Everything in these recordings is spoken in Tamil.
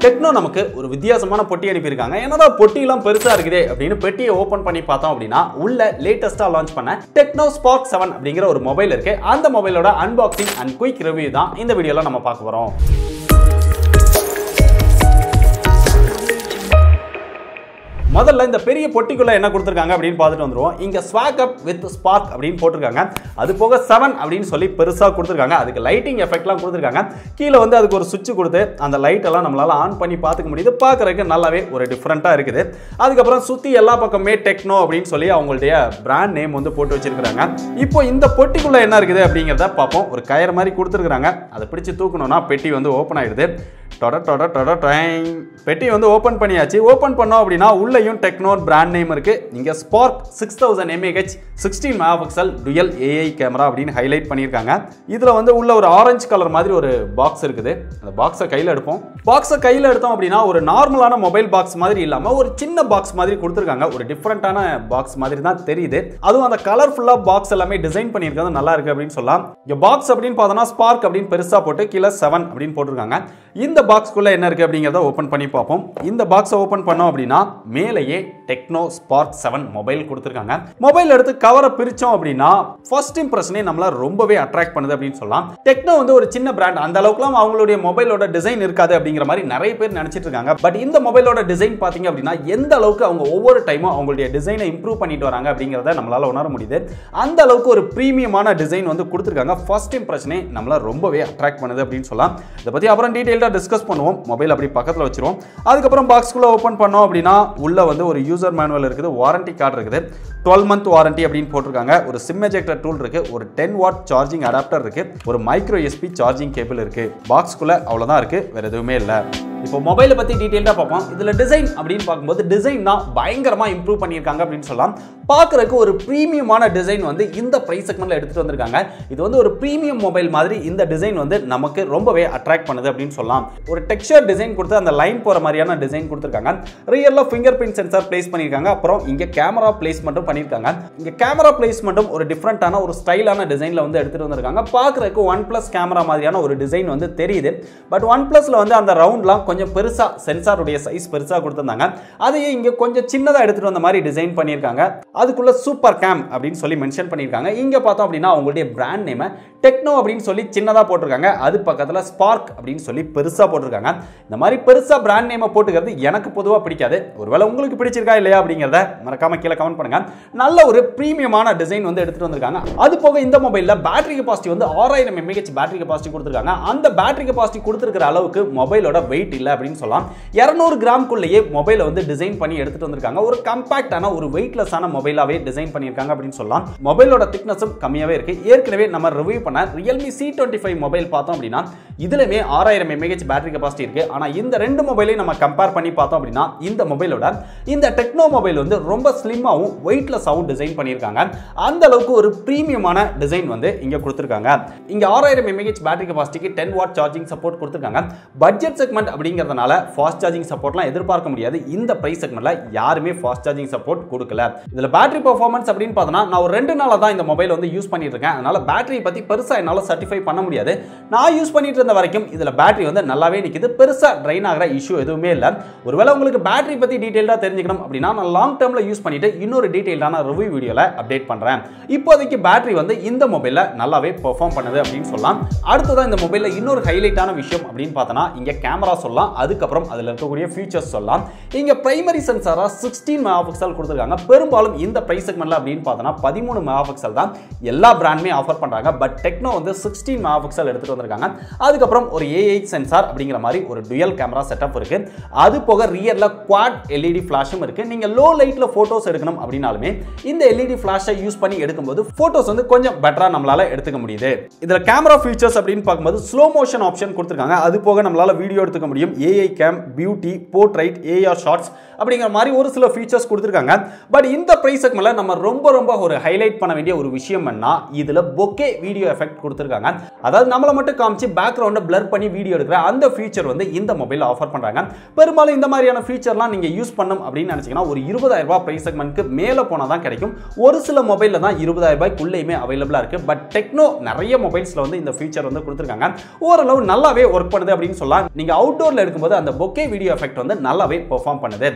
டெக்னோ நமக்கு ஒரு வித்தியாசமான பொட்டி அனுப்பியிருக்காங்க. என்னடா பொட்டிலாம் பெருசா இருக்குதே அப்படின்னு பெட்டியை ஓபன் பண்ணி பார்த்தோம் அப்படின்னா உள்ள லேட்டஸ்டா லான்ச் பண்ண டெக்னோ ஸ்பார்க் 7 அப்படிங்கிற ஒரு மொபைல் இருக்கு. அந்த மொபைலோட அன்பாக்சிங் அண்ட் குயிக் ரிவ்யூ தான் இந்த வீடியோல நம்ம பார்க்க போறோம். முதல்ல இந்த பெரிய பொட்டிக்குள்ள என்ன கொடுத்திருக்காங்க அப்படின்னு பார்த்துட்டு வந்துருவோம். இங்க ஸ்வாக் அப் வித் ஸ்பார்க் அப்படின்னு போட்டிருக்காங்க. அது போக 7 அப்படின்னு சொல்லி பெருசா கொடுத்திருக்காங்க. அதுக்கு லைட்டிங் எஃபெக்ட்லாம் கொடுத்திருக்காங்க. கீழே வந்து அதுக்கு ஒரு சுவிட்ச் கொடுத்து அந்த லைட் எல்லாம் நம்மளால ஆன் பண்ணி பார்த்துக்க முடியுது. பார்க்கறதுக்கு நல்லாவே ஒரு டிஃபரெண்டா இருக்குது. அதுக்கப்புறம் சுத்தி எல்லா பக்கமே டெக்னோ அப்படின்னு சொல்லி அவங்களுடைய பிராண்ட் நேம் வந்து போட்டு வச்சிருக்காங்க. இப்போ இந்த பொட்டிக்குள்ள என்ன இருக்குது அப்படிங்கிறத பார்ப்போம். ஒரு கயர் மாதிரி கொடுத்துருக்காங்க. அதை பிடிச்சு தூக்கணும்னா பெட்டி வந்து ஓப்பன் ஆயிடுது. பெட்டி வந்து ஓபன் பண்ணியாச்சு. ஓபன் பண்ணோம் அப்படின்னா உள்ளேயும் டெக்னோ பிராண்ட் நேம் இருக்கு. இங்க spark 6000 mAh 16 megapixel dual AI camera அப்படின்னு ஹைலைட் பண்ணியிருக்காங்க. இதுல வந்து உள்ள ஒரு ஆரஞ்சு கலர் மாதிரி ஒரு பாக்ஸ் இருக்குது. அந்த பாக்ஸை கையில் எடுப்போம். பாக்ஸை கையில் எடுத்தோம் அப்படின்னா ஒரு நார்மலான மொபைல் பாக்ஸ் மாதிரி இல்லாம ஒரு சின்ன பாக்ஸ் மாதிரி கொடுத்துருக்காங்க. ஒரு டிஃப்ரெண்டான பாக்ஸ் மாதிரி தான் தெரியுது. அதுவும் அந்த கலர்ஃபுல்லா பாக்ஸ் எல்லாமே டிசைன் பண்ணியிருக்கிறது நல்லா இருக்கு அப்படின்னு சொல்லலாம். இங்க பாக்ஸ் அப்படின்னு பார்த்தோம்னா ஸ்பார்க் அப்படின்னு பெருசா போட்டு கீழே 7 அப்படின்னு போட்டிருக்காங்க. இந்த பாக்ஸ்க்குள்ள என்ன இருக்கு அப்படிங்கறத ஓபன் பண்ணி பார்ப்போம். இந்த பாக்ஸை ஓபன் பண்ணோம் அப்படின்னா மேலேயே டெக்னோ ஸ்பார்க் 7 மொபைல் கொடுத்திருக்காங்க. மொபைல் எடுத்து கவரை பிரிச்சோம் அப்படின்னா ஃபர்ஸ்ட் இம்ப்ரஷனே நம்மள ரொம்பவே அட்ராக்ட் பண்ணுது அப்படின்னு சொல்லலாம். டெக்னோ வந்து ஒரு சின்ன பிராண்ட், அந்த அளவுக்குலாம் அவங்களுடைய மொபைலோட டிசைன் இருக்காது அப்படிங்கிற மாதிரி நிறைய பேர் நினைச்சிட்டு இருக்காங்க. பட் இந்த மொபைலோட டிசைன் பாத்தீங்க அப்படின்னா எந்த அளவுக்கு அவங்க ஒவ்வொரு டைமும் அவங்களுடைய டிசைனை இம்ப்ரூவ் பண்ணிட்டு வராங்க அப்படிங்கறத நம்மளால உணர முடியுது. அந்த அளவுக்கு ஒரு பிரீமியமான டிசைன் வந்து கொடுத்திருக்காங்க. ஃபர்ஸ்ட் இம்ப்ரஷனே நம்மள ரொம்பவே அட்ராக்ட் பண்ணுது அப்படின்னு சொல்லலாம். இத பத்தி அப்புறம் டீடைலா டிஸ்கஸ் பண்ணுவோம். மொபைல் அப்படி பக்கத்துல வச்சிருவோம். அதுக்கப்புறம் பாக்ஸ்க்குள்ள ஓபன் பண்ணோம் அப்படின்னா உள்ள வந்து ஒரு யூசர் மேனுவல் இருக்குது. வாரண்டி கார்டு இருக்குது. 12 month வாரண்டி அப்படின்னு போட்டிருக்காங்க. ஒரு சிம் எஜெக்டர் டூல் இருக்கு. ஒரு 10 watt சார்ஜிங் அடாப்டர் இருக்கு. ஒரு மைக்ரோ எஸ்பி சார்ஜிங் கேபிள் இருக்கு. பாக்ஸ்க்குள்ள அவ்வளவுதான் இருக்கு, வேற எதுவுமே இல்ல. இப்போ மொபைலை பத்தி டீடைலா பார்ப்போம். இதுல டிசைன் அப்படின்னு பார்க்கும்போது டிசைன் தான் பயங்கரமா இம்ப்ரூவ் பண்ணியிருக்காங்க அப்படின்னு சொல்லலாம். பார்க்கறதுக்கு ஒரு பிரீமியமான டிசைன் வந்து இந்த பிரைஸ் செக்மெண்ட்ல எடுத்துட்டு வந்திருக்காங்க. இது வந்து ஒரு பிரீமியம் மொபைல் மாதிரி இந்த டிசைன் வந்து நமக்கு ரொம்பவே அட்ராக்ட் பண்ணுது அப்படின்னு சொல்லலாம். ஒரு டெக்ஸ்சர் டிசைன் கொடுத்து அந்த லைன் போற மாதிரியான டிசைன் கொடுத்திருக்காங்க. ரியல்ல ஃபிங்கர் பிரிண்ட் சென்சார் பிளேஸ் பண்ணிருக்காங்க. அப்புறம் இங்க கேமரா பிளேஸ்மெண்ட்டும் பண்ணிருக்காங்க. இங்க கேமரா பிளேஸ்மெண்ட்டும் ஒரு டிஃபரெண்டான ஒரு ஸ்டைலான டிசைன்ல வந்து எடுத்துட்டு வந்திருக்காங்க. பார்க்கறதுக்கு OnePlus கேமரா மாதிரியான ஒரு டிசைன் வந்து தெரியுது. பட் OnePlusல வந்து அந்த ரவுண்ட்லாம் கொஞ்சம் பெருசா சென்சாருடைய சைஸ் பெருசா கொடுத்திருந்தாங்க. அதையே இங்க கொஞ்சம் சின்னதா எடுத்துட்டு வந்த மாதிரி டிசைன் பண்ணிருக்காங்க. அதுக்குள்ள சூப்பர் கேம் அப்படின்னு சொல்லி மென்ஷன் பண்ணிருக்காங்க. இங்க பார்த்தோம் அப்படின்னா அவங்களுடைய பிராண்ட் நேம் டெக்னோ அப்படின்னு சொல்லி சின்னதா போட்டிருக்காங்க. அது பக்கத்துல ஸ்பார்க் அப்படின்னு சொல்லி பெருசா போட்டிருக்காங்க. இந்த மாதிரி பெருசா பிராண்ட் நேம் போட்டுக்கிறது எனக்கு பொதுவா பிடிக்காது. ஒருவேளை உங்களுக்கு பிடிச்சிருக்கா இல்லையா அப்படிங்கறத மறக்காம கீழே கமெண்ட் பண்ணுங்க. நல்ல ஒரு பிரீமியமான டிசைன் வந்து எடுத்துட்டு வந்திருக்காங்க. அது போக இந்த மொபைல்ல பேட்டரி கெபாசிட்டி வந்து 6000 mAh பேட்டரி கெபாசிட்டி கொடுத்திருக்காங்க. அந்த பேட்டரி கெபாசிட்டி கொடுத்திருக்கிற அளவுக்கு மொபைலோட வெயிட் இல்ல அப்படின்னு சொல்லலாம். 200 கிராம்க்குள்ளேயே மொபைலை வந்து டிசைன் பண்ணி எடுத்துட்டு வந்திருக்காங்க. ஒரு கம்பாக்டான ஒரு வெயிட்லெஸ்ஸான மொபைலாவே டிசைன் பண்ணிருக்காங்க அப்படின்னு சொல்லலாம். மொபைலோட திக்னஸும் கம்மியாவே இருக்கு. ஏற்கனவே நம்ம ரிவ்யூ பண்ண Realme C25 மொபைல் பார்த்தோம் அப்படின்னா இதுலமே 6000 mAh பேட்டரி கெபாசிட்டி இருக்கு. ஆனா இந்த ரெண்டு மொபைலையும் நம்ம கம்பேர் பண்ணி பார்த்தோம் அப்படின்னா இந்த மொபைலோட இந்த டெக்னோ மொபைல் வந்து ரொம்ப ஸ்லிம்மாவும் வெயிட்லெஸ்ஸாவும் டிசைன் பண்ணிருக்காங்க. அந்த அளவுக்கு ஒரு பிரீமியமான டிசைன் வந்து இங்க கொடுத்திருக்காங்க. இங்க 6000 mAh பேட்டரி கெபாசிட்டிக்கு 10 watt சார்ஜிங் சப்போர்ட் கொடுத்திருக்காங்க. பட்ஜெட் செக்மெண்ட் அப்படிங்கிறதுனால ஃபாஸ்ட் சார்ஜிங் சப்போர்ட்லாம் எதிர்பார்க்க முடியாது. இந்த பிரைஸ் செக்மெண்ட்ல யாருமே ஃபாஸ்ட் சார்ஜிங் சப்போர்ட் கொடுக்கல. இதுல பேட்டரி பெர்ஃபார்மன்ஸ் அப்படின்னு பார்த்தா நான் ஒரு 2 நாளா தான் இந்த மொபைல் வந்து யூஸ் பண்ணிட்டு இருக்கேன். அதனால பேட்டரி பத்தி பெருசா என்னால சர்டிஃபை பண்ண முடியாது. நான் யூஸ் பண்ணிட்டு இருந்த வரைக்கும் இதுல பேட்டரி வந்து நல்லாவே நிக்குது. பெருசா ட்ரைன் ஆகிற இஷ்யூ எதுவுமே இல்ல. ஒருவேளை உங்களுக்கு பேட்டரி பத்தி டீடைலா தெரிஞ்சுக்கணும் அப்படின்னா நான் லாங் டர்ம்ல யூஸ் பண்ணிட்டு இன்னொரு டீடைலான ரிவ்யூ வீடியோல அப்டேட் பண்றேன். இப்போதைக்கு பேட்டரி வந்து இந்த மொபைல்ல நல்லாவே பெர்ஃபார்ம் பண்ணுது அப்படின்னு சொல்லலாம். அடுத்ததான் இந்த மொபைல்ல இன்னொரு ஹைலைட்டான விஷயம் அப்படின்னு பார்த்தனா இங்க கேமரா சொல்லலாம். அதுக்கப்புறம் அதுல இருக்கக்கூடிய ஃபீச்சர்ஸ் சொல்லலாம். இங்க பிரைமரி சென்சாரா 16 மெகாபிக்சல் கொடுத்திருக்காங்க. பெரும்பாலும் இந்த பிரைஸ் செக்மெண்ட்ல அப்படின்னு பார்த்தனா 13 மெகாபிக்சல் தான் எல்லா பிராண்டுமே ஆஃபர் பண்றாங்க. பட் டெக்னோ வந்து 16 மெகாபிக்சல் எடுத்துட்டு வந்திருக்காங்க. அதுக்கப்புறம் ஒரு ஏஐ சென்சார் அப்படிங்கிற மாதிரி ஒரு டுயல் கேமரா செட்டப் இருக்கு. அது போக ரியர்ல குவாட் எல்இடி ஃபிளாஷும் இருக்கு. நீங்க லோ லைட்ல போட்டோஸ் எடுக்கணும் அப்படினாலுமே இந்த எல்இடி ஃபிளாஷை யூஸ் பண்ணி எடுக்கும்போது போட்டோஸ் வந்து கொஞ்சம் பெட்டரா நம்மளால எடுத்துக்க முடியுது. இதுல கேமரா ஃபீச்சர்ஸ் அப்படின்னு பார்க்கும்போது ஸ்லோ மோஷன் ஆப்ஷன் கொடுத்திருக்காங்க. அது போக நம்மளால வீடியோ எடுத்துக்க முடியும். AI cam, beauty, portrait, AR shots அப்படிங்கிற மாதிரி ஒரு சில ஃபீச்சர்ஸ் கொடுத்திருக்காங்க. பட் இந்த பிரைஸ் செக்மெண்ட்ல நம்ம ரொம்ப ஒரு ஹைலைட் பண்ண வேண்டிய ஒரு விஷயம் என்ன, இதுல பொக்கே வீடியோ எஃபெக்ட் கொடுத்திருக்காங்க. அதாவது நம்மள மட்டும் காமிச்சு பேக்ரவுண்ட பிளர் பண்ணி வீடியோ எடுக்கிற அந்த ஃபீச்சர் வந்து இந்த மொபைல்ல ஆஃபர் பண்றாங்க. பெரும்பாலும் இந்த மாதிரியான ஃபீச்சர்லாம் நீங்க யூஸ் பண்ணணும் அப்படின்னு நினைச்சீங்கன்னா ஒரு 20000 ரூபாய் பிரைஸ் செக்மெண்ட்க்கு மேல போனா தான் கிடைக்கும். ஒரு சில மொபைல்ல தான் 20000 ரூபாய்க்குள்ளேயுமே அவைலபிளா இருக்கு. பட் டெக்னோ நிறைய மொபைல்ஸ்ல வந்து இந்த ஃபீச்சர் வந்து கொடுத்திருக்காங்க. ஓரளவு நல்லாவே ஒர்க் பண்ணுது அப்படின்னு சொல்லலாம். நீங்க அவுட்டோர் இன்டோர்ல எடுக்கும்போது அந்த பொக்கே வீடியோ எஃபெக்ட் வந்து நல்லாவே பெர்ஃபார்ம் பண்ணுது.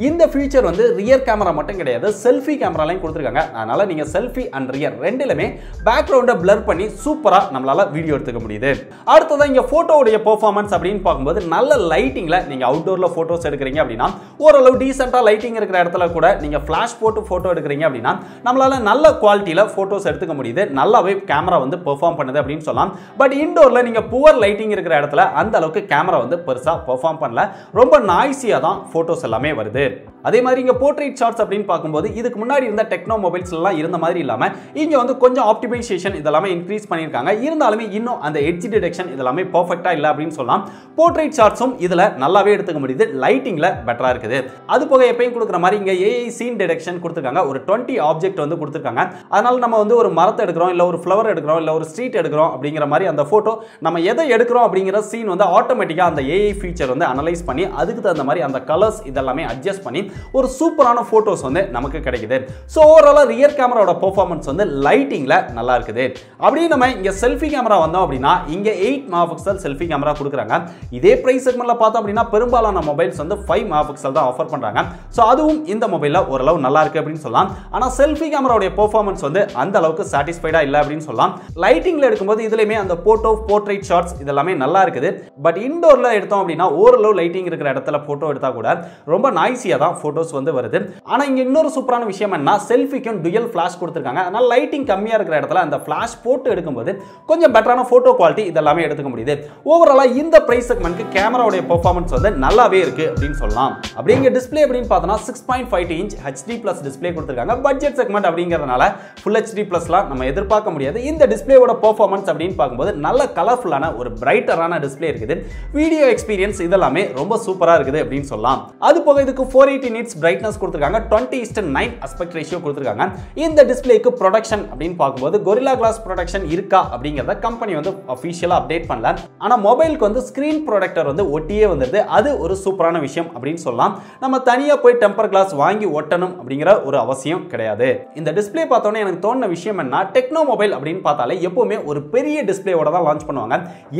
இந்த ஃபீச்சர் வந்து ரியர் கேமரா மட்டும் கிடையாது, செல்ஃபி கேமராலையும் கொடுத்துருக்காங்க. அதனால நீங்க செல்ஃபி அண்ட் ரியர் ரெண்டிலுமே பேக்ரவுண்டை பிளர் பண்ணி சூப்பரா நம்மளால வீடியோ எடுத்துக்க முடியுது. அடுத்ததான் இங்க போட்டோவுடைய பெர்ஃபார்மன்ஸ் அப்படின்னு பார்க்கும்போது நல்ல லைட்டிங்ல நீங்க அவுட்டோர்ல போட்டோஸ் எடுக்கிறீங்க அப்படின்னா ஓரளவு டீசென்ட்டா லைட்டிங் இருக்கிற இடத்துல கூட நீங்க ஃபிளாஷ் போட்டு போட்டோ எடுக்கிறீங்க அப்படின்னா நம்மளால நல்ல குவாலிட்டியில போட்டோஸ் எடுத்துக்க முடியுது. நல்லாவே கேமரா வந்து பெர்ஃபார்ம் பண்ணுது அப்படின்னு சொல்லலாம். பட் இன்டோர்ல நீங்க புவர் லைட்டிங் இருக்கிற இடத்துல அந்த அளவுக்கு கேமரா வந்து பெருசா பெர்ஃபார்ம் பண்ணல. ரொம்ப நாய்ஸியா தான் போட்டோஸ் எல்லாமே வருது. அதே மாதிரி இங்க போர்ட்ரேட் ஷாட்ஸ் அப்படின்னு பார்க்கும்போது இதுக்கு முன்னாடி இருந்த டெக்னோ மொபைல்ஸ் எல்லாம் இருந்த மாதிரி இல்லாம இங்க வந்து கொஞ்சம் ஆப்டிமைசேஷன் இதெல்லாம் இன்க்ரீஸ் பண்ணிருக்காங்க. இருந்தாலுமே இன்னும் அந்த எட்ஜ் டிடெக்ஷன் இதெல்லாம் பெர்ஃபெக்ட்டா இல்ல அப்படின்னு சொல்லலாம். போர்ட்ரேட் ஷாட்ஸும் இதுல நல்லாவே எடுத்துக்க முடியுது. லைட்டிங்ல பெட்டரா இருக்குது. அது போக எப்பயும் கொடுக்குற மாதிரி இங்க ஏஐ சீன் டிடெக்ஷன் கொடுத்துருக்காங்க. ஒரு 20 ஆப்ஜெக்ட் வந்து கொடுத்துருக்காங்க. அதனால நம்ம வந்து ஒரு மரத்தை எடுக்கிறோம், இல்ல ஒரு ஃப்ளவர் எடுக்கிறோம், இல்ல ஒரு ஸ்ட்ரீட் எடுக்கிறோம் அப்படிங்கிற மாதிரி அந்த போட்டோ நம்ம எதை எடுக்கிறோம் அப்படிங்கிற சீன் வந்து ஆட்டோமேட்டிக்கா அந்த ஏஐ ஃபீச்சர் வந்து அனலைஸ் பண்ணி அதுக்கு தகுந்த மாதிரி அந்த கலர்ஸ் இதெல்லாமே அட்ஜஸ்ட் பண்ணி ஒரு சூப்பரான போட்டோஸ் வந்து நமக்கு கிடைக்குது. சோ ஓவராலா ரியர் கேமராவோட பெர்ஃபார்மன்ஸ் வந்து லைட்டிங்ல நல்லா இருக்குது. அப்படியே நம்ம இங்க செல்ஃபி கேமரா வந்தோம் அப்படின்னா இங்க 8 மெகாபிக்சல் செல்ஃபி கேமரா கொடுக்குறாங்க. இதே பிரைஸ் செக்மெண்ட்ல பார்த்தோம் அப்படின்னா பெரும்பாலான மொபைல்ஸ் வந்து 5 மெகாபிக்சல் தான் ஆஃபர் பண்றாங்க. சோ அதுவும் இந்த மொபைல்ல ஓரளவு நல்லா இருக்கு அப்படின்னு சொல்லலாம். ஆனா செல்ஃபி கேமராவோட பெர்ஃபார்மன்ஸ் வந்து அந்த அளவுக்கு சாட்டிஸ்ஃபைடா இல்ல அப்படின்னு சொல்லலாம். லைட்டிங்ல எடுக்கும்போது இதுலயுமே அந்த போர்ட்ரேட் ஷாட்ஸ் இதெல்லாமே நல்லா இருக்குது. பட் இன்டோர்ல எடுத்தோம் அப்படின்னா ஓரளவு லைட்டிங் இருக்கிற இடத்துல போட்டோ எடுத்தா கூட ரொம்ப நாய்ஸியா தான் போட்டோஸ் வந்து வருது. ஆனா இங்க இன்னொரு சூப்பரான விஷயம் என்ன, செல்ஃபிக்கும் டுயல் ஃபிளாஷ் கொடுத்திருக்காங்க. அதனால லைட்டிங் கம்மியா இருக்கிற இடத்துல அந்த ஃபிளாஷ் போட்டு எடுக்கும்போது கொஞ்சம் பெட்டரான போட்டோ குவாலிட்டி இதெல்லாமே எடுத்துக்க முடியுது. ஓவராலா இந்த பிரைஸ் செக்மெண்ட்க்கு கேமராவோட பெர்ஃபார்மன்ஸ் வந்து நல்லாவே இருக்கு அப்படின்னு சொல்லலாம். அப்படியே இங்க டிஸ்ப்ளே அப்படின்னு பார்த்தோம்னா 6.52 இன்ச் HD+ டிஸ்ப்ளே கொடுத்திருக்காங்க. பட்ஜெட் செக்மெண்ட் அப்படிங்கறதுனால Full HD+லாம் நம்ம எதிர்பார்க்க முடியாது. இந்த டிஸ்ப்ளேவோட பெர்ஃபார்மன்ஸ் அப்படின்னு பார்க்கும்போது நல்ல கலர்ஃபுல்லான ஒரு பிரைட்டரான டிஸ்ப்ளே இருக்குது. வீடியோ எக்ஸ்பீரியன்ஸ் இதெல்லாமே ரொம்ப சூப்பரா இருக்குது அப்படின்னு சொல்லலாம். அது போக இதுக்கு 480 nits பிரைட்னஸ் கொடுத்திருக்காங்க. 20:9 aspect ratio கொடுத்திருக்காங்க. இந்த டிஸ்ப்ளேக்கு ப்ரொடக்ஷன் அப்படின்னு பார்க்கும்போது Gorilla Glass ப்ரொடக்ஷன் இருக்கா அப்படிங்கறத கம்பெனி வந்து ஆபீஷியலா அப்டேட் பண்ணல. ஆனா மொபைலுக்கு வந்து ஸ்கிரீன் ப்ரொடெக்டர் வந்து ஒட்டியே வந்திருது. அது ஒரு சூப்பரான விஷயம் அப்படின்னு சொல்லலாம். நம்ம தனியா போய் டெம்பர் கிளாஸ் வாங்கி ஒட்டணும் அப்படிங்கிற ஒரு அவசியம் கிடையாது. இந்த டிஸ்ப்ளே பார்த்தோன்னே எனக்கு தோணுன விஷயம் என்ன, டெக்னோ மொபைல் அப்படின்னு பார்த்தாலே எப்பவுமே ஒரு பெரிய டிஸ்ப்ளேவோட தான் லான்ச் பண்ணுவாங்க.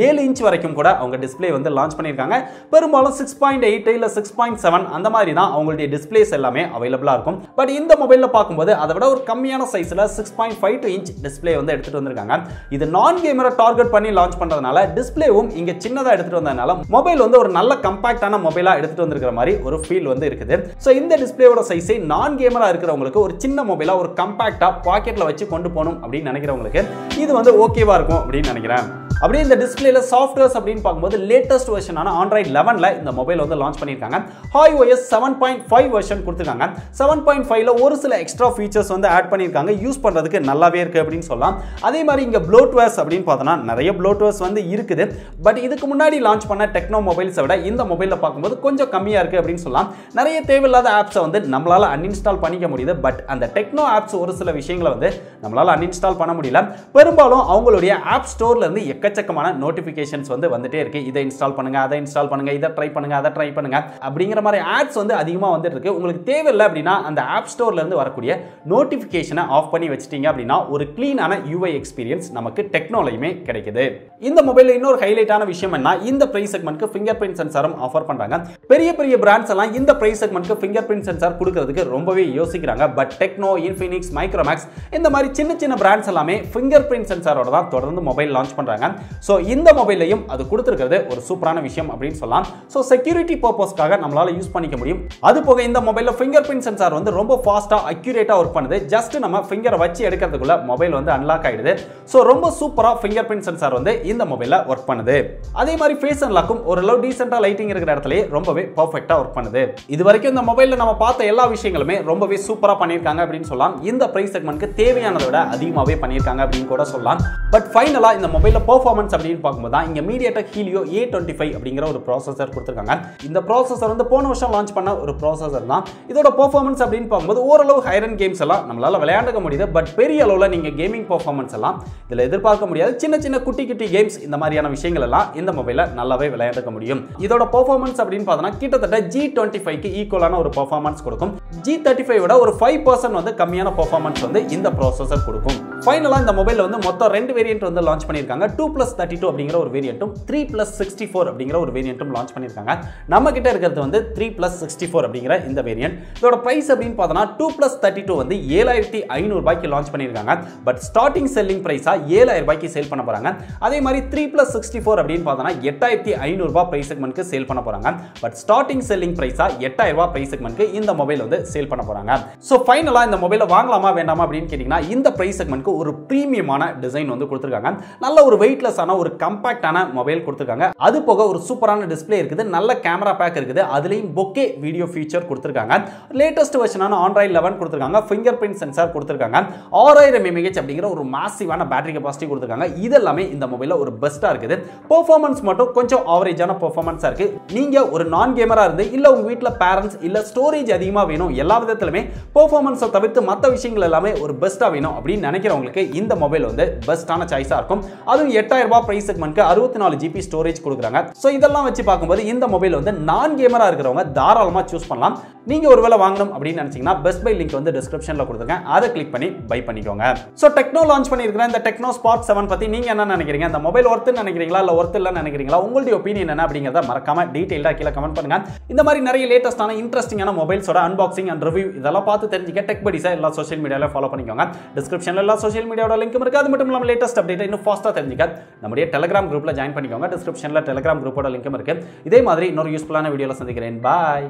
7 இன்ச் வரைக்கும் கூட அவங்க டிஸ்ப்ளே வந்து லான்ச் பண்ணிருக்காங்க. பெரும்பாலும் 6.8 இல்ல 6.7 அந்த மாதிரி தான் அவங்களுடைய டிஸ்ப்ளேஸ் எல்லாமே அவைலபிளா இருக்கும். பட் இந்த மொபைல்ல பார்க்கும்போது அதை விட ஒரு கம்மியான சைஸ்ல 6.52 இன்ச் டிஸ்ப்ளே வந்து எடுத்துட்டு வந்திருக்காங்க. இது நான் கேமரை டார்கெட் பண்ணி லான்ச் பண்றதுனால டிஸ்ப்ளேவும் இங்க சின்னதா எடுத்துட்டு வந்ததனால மொபைல் வந்து ஒரு நல்ல கம்பாக்டான மொபைலா எடுத்துட்டு வந்திருக்கிற மாதிரி ஒரு ஃபீல் வந்து இருக்குது. சோ இந்த டிஸ்ப்ளேவோட சைஸை நான் கேமரா இருக்கிறவங்களுக்கு ஒரு சின்ன மொபைலா ஒரு கம்பாக்டா பாக்கெட்ல வச்சு கொண்டு போகணும் அப்படின்னு நினைக்கிறவங்களுக்கு இது வந்து ஓகேவா இருக்கும் அப்படின்னு நினைக்கிறேன். அப்படியே இந்த டிஸ்ப்ளேல சாஃப்ட்வேர்ஸ் அப்படின்னு பார்க்கும்போது லேட்டஸ்ட் வெர்ஷனான Android 11ல இந்த மொபைல் வந்து லான்ச் பண்ணிருக்காங்க. HiOS 7.5 வெர்ஷன் கொடுத்திருக்காங்க. 7.5ல ஒரு சில எக்ஸ்ட்ரா ஃபீச்சர்ஸ் வந்து ஆட் பண்ணிருக்காங்க. யூஸ் பண்றதுக்கு நல்லாவே இருக்கு அப்படின்னு சொல்லலாம். அதே மாதிரி இங்க ப்ளோட்வேர்ஸ் அப்படின்னு பார்த்தோம்னா நிறைய ப்ளோட்வேர்ஸ் வந்து இருக்குது. பட் இதுக்கு முன்னாடி லான்ச் பண்ண டெக்னோ மொபைல்ஸை விட இந்த மொபைல்ல பார்க்கும்போது கொஞ்சம் கம்மியா இருக்கு அப்படின்னு சொல்லலாம். நிறைய தேவையில்லாத ஆப்ஸை வந்து நம்மளால அன்இன்ஸ்டால் பண்ணிக்க முடியுது. பட் அந்த டெக்னோ ஆப்ஸ் ஒரு சில விஷயங்களை வந்து நம்மளால அன்இன்ஸ்டால் பண்ண முடியல. பெரும்பாலும் அவங்களுடைய ஆப் ஸ்டோர்ல இருந்து எக்கச்சக்கமான நோட்டிபிகேஷன்ஸ் வந்து வந்துட்டே இருக்கு. இதை இன்ஸ்டால் பண்ணுங்க, அதை இன்ஸ்டால் பண்ணுங்க, இதை ட்ரை பண்ணுங்க, அதை ட்ரை பண்ணுங்க அப்படிங்கிற மாதிரி ஆட்ஸ் வந்து அதிகமா வந்துட்டு இருக்கு. உங்களுக்கு தேவையில்லை அப்படின்னா அந்த ஆப் ஸ்டோர்ல இருந்து வரக்கூடிய நோட்டிபிகேஷனை ஆஃப் பண்ணி வச்சிட்டீங்க அப்படின்னா ஒரு கிளீனான UI எக்ஸ்பீரியன்ஸ் நமக்கு டெக்னோலயுமே கிடைக்குது. இந்த மொபைல்ல இன்னொரு ஹைலைட்டான விஷயம் என்ன, இந்த பிரைஸ் செக்மெண்ட்க்கு ஃபிங்கர் பிரிண்ட் சென்சாரும் ஆஃபர் பண்றாங்க. பெரிய பெரிய பிராண்ட்ஸ் எல்லாம் இந்த பிரைஸ் செக்மெண்ட்க்கு ஃபிங்கர் பிரிண்ட் சென்சார் கொடுக்கிறதுக்கு ரொம்பவே யோசிக்கிறாங்க. பட் டெக்னோ, இன்ஃபினிக்ஸ், மைக்ரோமேக்ஸ் இந்த மாதிரி சின்ன சின்ன பிராண்ட்ஸ் எல்லாமே ஃபிங்கர் பிரிண்ட் சென்சாரோட தான் தொடர்ந்து மொபைல் லான்ச் பண்றாங்க. சோ இந்த மொபைலையும் அது கொடுத்திருக்கிறது ஒரு சூப்பரான விஷயம் அப்படின்னு சொல்லலாம். சோ செக்யூரிட்டி பர்பஸ்க்காக நம்மளால யூஸ் பண்ணிக்க முடியும். அது போக இந்த மொபைல்ல ஃபிங்கர் பிரிண்ட் சென்சார் வந்து ரொம்ப ஃபாஸ்டா அக்யூரேட்டா வர்க் பண்ணுது. ஜஸ்ட் நம்ம ஃபிங்கரை வச்சு எடுக்கிறதுக்குள்ள மொபைல் வந்து அன்லாக் ஆயிடுது. சோ ரொம்ப சூப்பரா ஃபிங்கர் பிரிண்ட் சென்சார் வந்து இந்த மொபைல்ல வர்க் பண்ணுது. அதே மாதிரி ஃபேஸ் அன்லாக்கும் ஓரளவு டீசென்ட்டா லைட்டிங் இருக்கிற இடத்துலயே ரொம்பவே பெர்ஃபெக்ட்டா வர்க் பண்ணுது. இது வரைக்கும் இந்த மொபைல்ல நம்ம பார்த்த எல்லா விஷயங்களுமே ரொம்பவே சூப்பரா பண்ணிருக்காங்க அப்படின்னு சொல்லலாம். இந்த பிரைஸ் செக்மெண்ட்க்கு தேவையானதை விட அதிகமாவே பண்ணிருக்காங்க அப்படின்னு கூட சொல்லலாம். பட் ஃபைனலா இந்த மொபைல்ல பெர்ஃபார்மன்ஸ் அப்படின்னு பார்க்கும்போது தான் இங்க MediaTek Helio A25 அப்படிங்கிற ஒரு ப்ராசஸர் கொடுத்திருக்காங்க. இந்த ப்ராசஸர் வந்து போன வருஷம் லான்ச் பண்ண ஒரு ப்ராசஸர் தான். இதோட பெர்ஃபார்மன்ஸ் அப்படின்னு பார்க்கும்போது ஓரளவு ஹையர் அண்ட் கேம்ஸ் எல்லாம் நம்மளால விளையாட முடியுது. பட் பெரிய அளவுல நீங்க கேமிங் பெர்ஃபார்மன்ஸ் எல்லாம் இதுல எதிர்பார்க்க முடியாது. சின்ன சின்ன குட்டி குட்டி கேம்ஸ் இந்த மாதிரியான விஷயங்கள் எல்லாம் இந்த மொபைல்ல நல்லாவே விளையாட முடியும். இதோட பெர்ஃபார்மன்ஸ் அப்படின்னு பார்த்தோம்னா கிட்டத்தட்ட G25க்கு ஈக்குவலான ஒரு பெர்ஃபார்மன்ஸ் கொடுக்கும். G35 விட ஒரு 5% வந்து கம்மியான பெர்ஃபார்மன்ஸ் வந்து இந்த ப்ராசஸர் கொடுக்கும். ஃபைனலா இந்த மொபைல்ல வந்து மொத்தம் 2 வேரியன்ட் வந்து லான்ச் பண்ணிருக்காங்க. 2+32 அப்படிங்கிற ஒரு வேரியண்ட்டும் 3+64 அப்படிங்கிற ஒரு வேரியண்ட்டும் லான்ச் பண்ணியிருக்காங்க. நம்ம கிட்ட இருக்கிறது வந்து 3+64 அப்படிங்கிற இந்த வேரியன்ட். இதோட பிரைஸ் அப்படின்னு பார்த்தோம்னா 2+32 வந்து 7500 ரூபாய்க்கு லான்ச் பண்ணியிருக்காங்க. பட் ஸ்டார்டிங் செல்லிங் பிரைஸா 7000 ரூபாய்க்கு சேல் பண்ண போறாங்க. அதே மாதிரி 3+64 அப்படின்னு பார்த்தோம்னா 8500 ரூபாய் பிரைஸ் செக்மெண்ட்க்கு சேல் பண்ண போறாங்க. பட் ஸ்டார்டிங் செல்லிங் பிரைஸா 8000 ரூபாய் பிரைஸ் செக்மெண்ட்க்கு இந்த மொபைல் வந்து சேல் பண்ண போறாங்க. சோ ஃபைனலா இந்த மொபைலை வாங்கலாமா வேண்டாமா அப்படின்னு கேட்டீங்கன்னா இந்த பிரைஸ் செக்மெண்ட்க்கு ஒரு பிரீமியமான டிசைன் வந்து கொடுத்திருக்காங்க. நல்ல ஒரு வெயிட்லெஸ்ஸான ஒரு காம்பாக்டான மொபைல் கொடுத்திருக்காங்க. அது போக ஒரு சூப்பரான டிஸ்ப்ளே இருக்குது, நல்ல கேமரா பேக் இருக்குது, அதுலயும் பொக்கே வீடியோ ஃபீச்சர் கொடுத்திருக்காங்க. லேட்டஸ்ட் வெர்ஷனான Android 11 கொடுத்திருக்காங்க, ஃபிங்கர் பிரிண்ட் சென்சார் கொடுத்திருக்காங்க, 6000 mAh அப்படிங்கிற ஒரு மாசிவான பேட்டரி கெபாசிட்டி கொடுத்திருக்காங்க. இதெல்லாமே இந்த மொபைல்ல ஒரு பெஸ்டா இருக்குது. பெர்ஃபார்மன்ஸ் மட்டும் கொஞ்சம் ஆவரேஜான பெர்ஃபார்மன்ஸா இருக்கு. நீங்க ஒரு நான் கேமரா இருந்து இல்ல உங்க வீட்ல பேரண்ட்ஸ் இல்ல ஸ்டோரேஜ் அதிகமா வேணும், எல்லா விதத்திலுமே பெர்ஃபார்மன்ஸை தவிர்த்து மற்ற விஷயங்கள் எல்லாமே ஒரு பெஸ்டா வேணும் அப்படின்னு நினைக்கிறவங்களுக்கு இந்த மொபைல் வந்து பெஸ்டான சாய்ஸா இருக்கும். அதுவும் 8000 ரூபாய் பிரைஸ் செக்மெண்ட்க்கு 64 GB ஸ்டோரேஜ் கொடுக்குறாங்க. சோ இதெல்லாம் வச்சு பார்க்கும்போது இந்த மொபைல் வந்து நான் கேமரா இருக்கிறவங்க தாராளமா சூஸ் பண்ணலாம். நீங்க ஒருவேளை வாங்கணும் அப்படின்னு நினைச்சீங்கன்னா பெஸ்ட் பை லிங்க் வந்து டிஸ்கிரிப்ஷன்ல கொடுத்துருக்கேன், அதை கிளிக் பண்ணி பை பண்ணிக்கோங்க. சோ டெக்னோ லான்ச் பண்ணியிருக்கிற இந்த டெக்னோ ஸ்பார்க் 7 பத்தி நீங்க என்ன நினைக்கிறீங்க? இந்த மொபைல் ஒர்த்து நினைக்கிறீங்களா இல்ல ஒர்த்து இல்ல நினைக்கிறீங்களா? உங்களுடைய ஒப்பீனியன் என்ன அப்படிங்கறத மறக்காம டீடைலா கீழே கமெண்ட் பண்ணுங்க. இந்த மாதிரி நிறைய லேட்டஸ்டான இன்ட்ரெஸ்டிங்கான மொபைல்ஸோட அன்பாக்சிங் அண்ட் ரிவ்யூ இதெல்லாம் பார்த்து தெரிஞ்சுக்க டெக் படிஸை எல்லா சோஷியல் மீடியால ஃபாலோ பண்ணிக்கோங்க. டிஸ்கிரிப்ஷன்ல எல்லா சோஷியல் மீடியாவோட லிங்க்கும் இருக்கு. அது மட்டும் இல்லாம லேட்டஸ்ட் அப்டேட் இன்னும் ஃபாஸ்டா தெரிஞ்சுக்க நம்முடைய டெலிகிராம் குரூப்ல ஜாயின் பண்ணிக்கோங்க. டிஸ்கிரிப்ஷன்ல டெலிகிராம் குரூப்போட லிங்க்கும் இருக்கு. இதே மாதிரி இன்னொரு யூஸ்ஃபுல்லான வீடியோல சந்திக்கிறேன். பாய்.